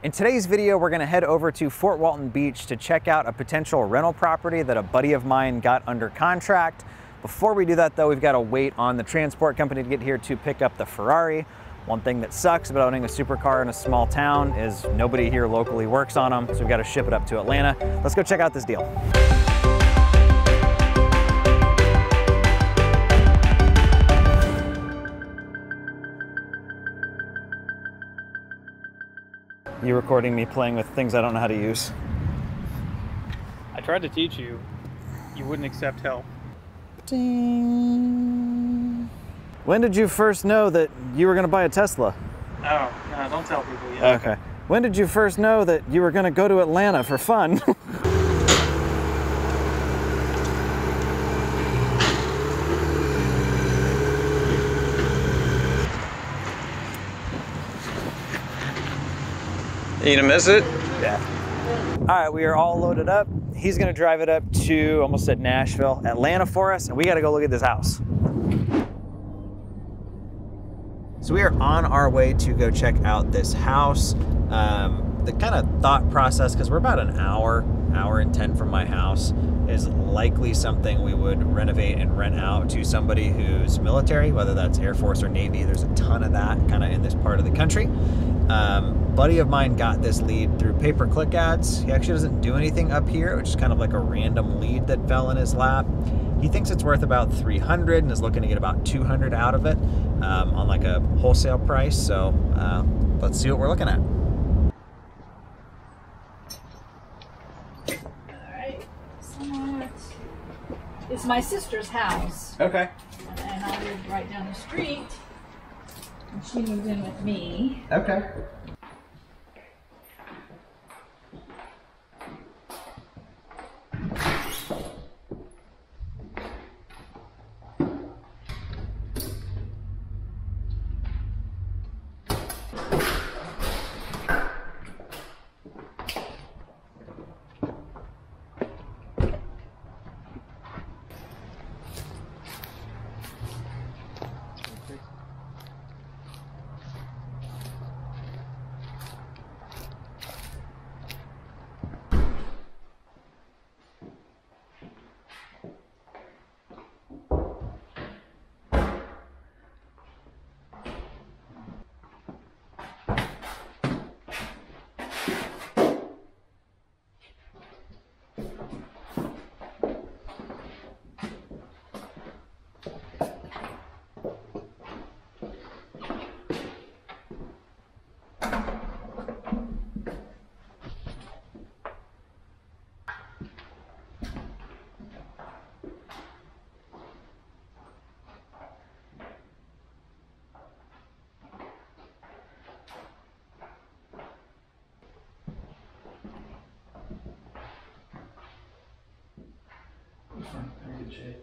In today's video, we're gonna head over to Fort Walton Beach to check out a potential rental property that a buddy of mine got under contract. Before we do that though, we've gotta wait on the transport company to get here to pick up the Ferrari. One thing that sucks about owning a supercar in a small town is nobody here locally works on them, so we've gotta ship it up to Atlanta. Let's go check out this deal. You recording me playing with things I don't know how to use? I tried to teach you. You wouldn't accept help. Ding. When did you first know that you were going to buy a Tesla? Oh, no, don't tell people yet. Okay. When did you first know that you were going to go to Atlanta for fun? You gonna miss it? Yeah. All right, we are all loaded up. He's gonna drive it up to, almost said Nashville, Atlanta for us, and we gotta go look at this house. So we are on our way to go check out this house. The kind of thought process, because we're about an hour and 10 from my house, is likely something we would renovate and rent out to somebody who's military, whether that's Air Force or Navy. There's a ton of that kind of in this part of the country. Buddy of mine got this lead through pay-per-click ads. He actually doesn't do anything up here, which is kind of like a random lead that fell in his lap. He thinks it's worth about $300 and is looking to get about $200 out of it on like a wholesale price. So let's see what we're looking at. It's my sister's house. Okay. And I live right down the street. And she moved in with me. Okay. Good shape.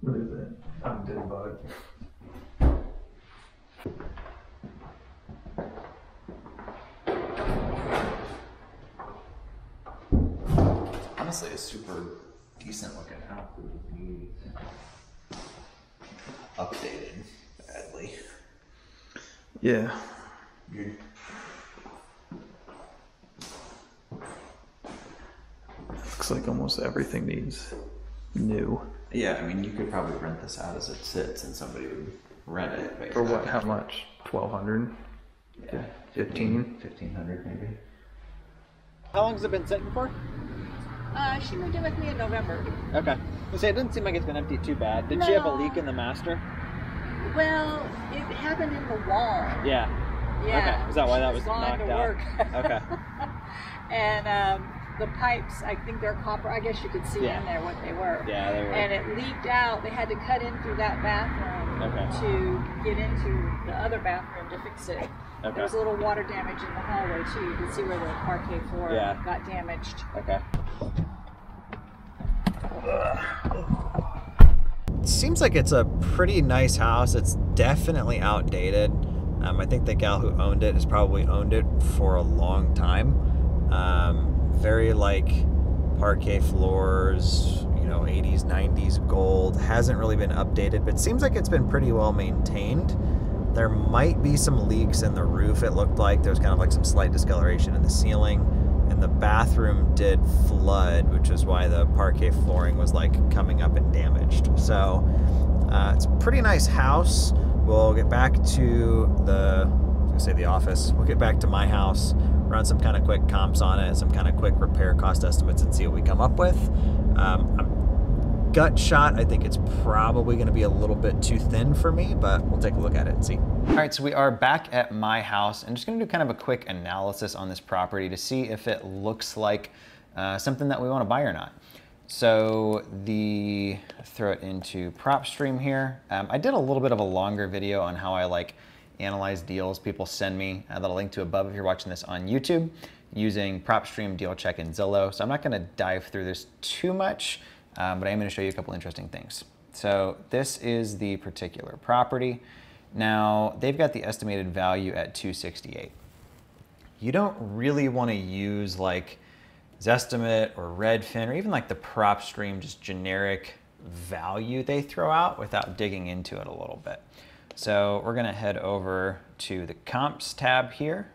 What is it? I'm dead bug. Honestly, a super decent looking house would be updated badly. Yeah. Good. Looks like almost everything needs new. Yeah, I mean, you could probably rent this out as it sits and somebody would rent it. But For what? How much? 1,200? Yeah. 15? 1,500 maybe. How long has it been sitting for? She moved in with me in November. Okay. I say it doesn't seem like it's been empty too bad. Did she have a leak in the master? Well, it happened in the wall. Yeah. Yeah. Okay. Is that why that was Gone knocked to out? work. Okay. And the pipes, I think they're copper. I guess you could see in there what they were. Yeah, they were. And it leaked out. They had to cut in through that bathroom to get into the other bathroom to fix it. Okay. There was a little water damage in the hallway too. You could see where the parquet floor got damaged. Okay. Seems like it's a pretty nice house. It's definitely outdated. I think the gal who owned it has probably owned it for a long time. Very like parquet floors, you know, 80s, 90s gold. Hasn't really been updated, but seems like it's been pretty well maintained. There might be some leaks in the roof, it looked like. There was kind of like some slight discoloration in the ceiling. And the bathroom did flood, which is why the parquet flooring was like coming up and damaged. So it's a pretty nice house. We'll get back to the office. We'll get back to my house, run some kind of quick comps on it, some kind of quick repair cost estimates, and see what we come up with. Gut shot, I think it's probably going to be a little bit too thin for me, but we'll take a look at it and see. All right, so we are back at my house and just going to do kind of a quick analysis on this property to see if it looks like something that we want to buy or not. So throw it into PropStream here. I did a little bit of a longer video on how I like analyze deals people send me that I'll link to above if you're watching this on YouTube using PropStream, Deal Check, and Zillow. So I'm not going to dive through this too much. But I am going to show you a couple interesting things. So this is the particular property. Now they've got the estimated value at $268. You don't really want to use like Zestimate or Redfin or even like the PropStream just generic value they throw out without digging into it a little bit. So we're going to head over to the comps tab here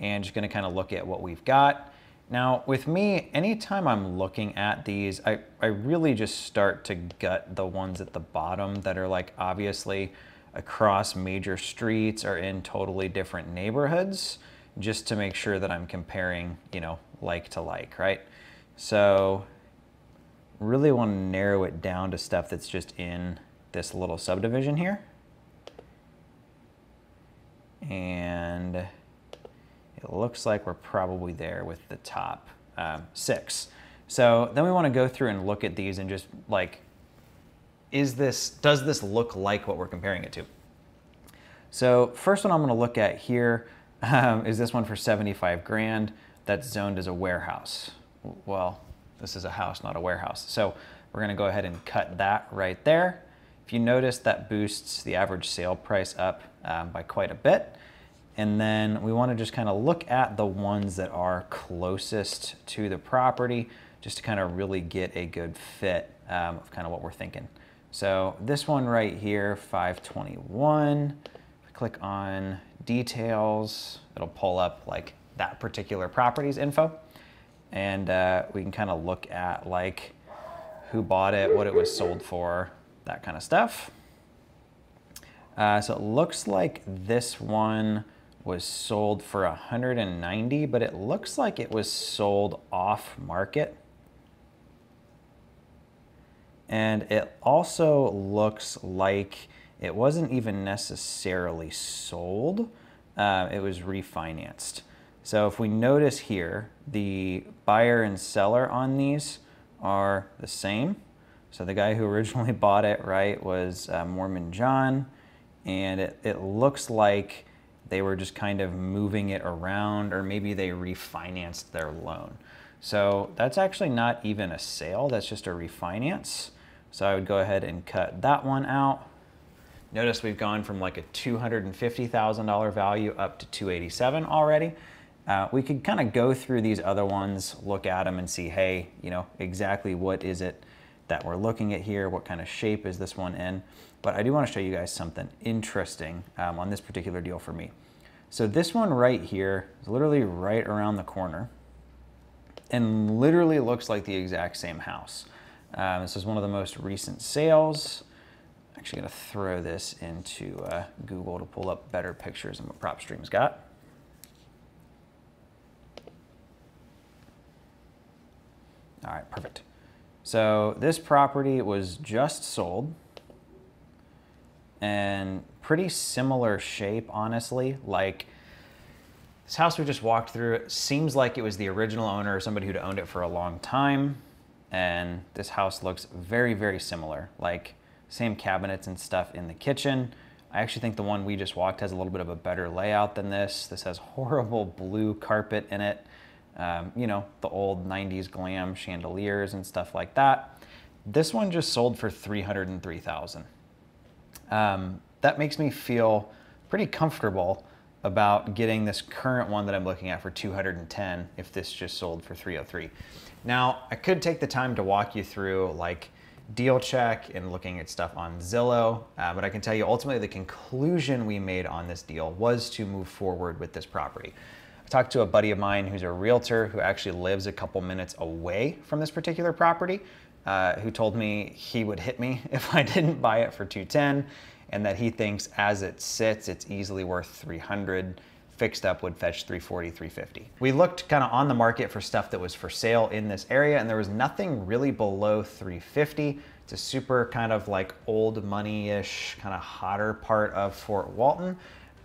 and just going to kind of look at what we've got. Now with me, anytime I'm looking at these, I really just start to gut the ones at the bottom that are like obviously across major streets or in totally different neighborhoods, just to make sure that I'm comparing, you know, like to like, right? So really want to narrow it down to stuff that's just in this little subdivision here. And it looks like we're probably there with the top 6. So then we want to go through and look at these and just like, does this look like what we're comparing it to? So first one I'm going to look at here is this one for 75 grand. That's zoned as a warehouse. Well, this is a house, not a warehouse. So we're going to go ahead and cut that right there. If you notice, that boosts the average sale price up by quite a bit. And then we want to just kind of look at the ones that are closest to the property just to kind of really get a good fit of kind of what we're thinking. So this one right here, 521, click on details, it'll pull up like that particular property's info. And we can kind of look at like who bought it, what it was sold for, that kind of stuff. So it looks like this one was sold for 190, but it looks like it was sold off market. And it also looks like it wasn't even necessarily sold, it was refinanced. So if we notice here, the buyer and seller on these are the same. So the guy who originally bought it, right, was Mormon John, and it looks like they were just kind of moving it around, or maybe they refinanced their loan. So that's actually not even a sale, that's just a refinance. So I would go ahead and cut that one out. Notice we've gone from like a $250,000 value up to $287 already. We could kind of go through these other ones, look at them and see, hey, you know, exactly what is it that we're looking at here? What kind of shape is this one in? But I do want to show you guys something interesting on this particular deal for me. So this one right here is literally right around the corner and literally looks like the exact same house. This is one of the most recent sales. I'm actually going to throw this into Google to pull up better pictures than what PropStream's got. All right, perfect. So this property was just sold and pretty similar shape, honestly. Like this house we just walked through, it seems like it was the original owner or somebody who'd owned it for a long time. And this house looks very, very similar, like same cabinets and stuff in the kitchen. I actually think the one we just walked has a little bit of a better layout than this. This has horrible blue carpet in it. You know, the old 90s glam chandeliers and stuff like that. This one just sold for $303,000. That makes me feel pretty comfortable about getting this current one that I'm looking at for $210 if this just sold for $303. Now, I could take the time to walk you through like deal check and looking at stuff on Zillow, but I can tell you ultimately the conclusion we made on this deal was to move forward with this property. I talked to a buddy of mine who's a realtor who actually lives a couple minutes away from this particular property, who told me he would hit me if I didn't buy it for $210, and that he thinks as it sits, it's easily worth $300. Fixed up would fetch $340, $350. We looked kind of on the market for stuff that was for sale in this area, and there was nothing really below $350. It's a super kind of like old money-ish, kind of hotter part of Fort Walton.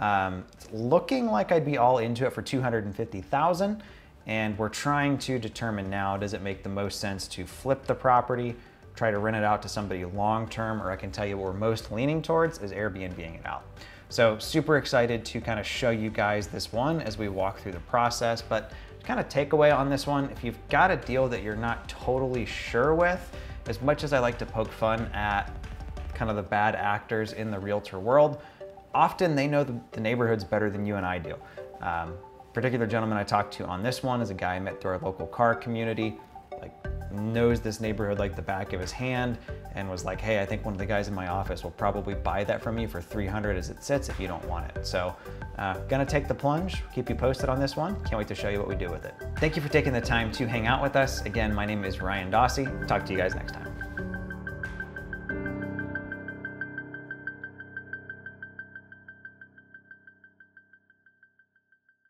It's looking like I'd be all into it for $250,000, and we're trying to determine now, does it make the most sense to flip the property, try to rent it out to somebody long-term, or I can tell you what we're most leaning towards is Airbnb-ing it out. So super excited to kind of show you guys this one as we walk through the process, but kind of takeaway on this one, if you've got a deal that you're not totally sure with, as much as I like to poke fun at kind of the bad actors in the realtor world, often they know the neighborhoods better than you and I do. Particular gentleman I talked to on this one is a guy I met through our local car community, like knows this neighborhood like the back of his hand, and was like, hey, I think one of the guys in my office will probably buy that from you for $300 as it sits if you don't want it. So gonna take the plunge, keep you posted on this one. Can't wait to show you what we do with it. Thank you for taking the time to hang out with us. Again, my name is Ryan Dossey. Talk to you guys next time.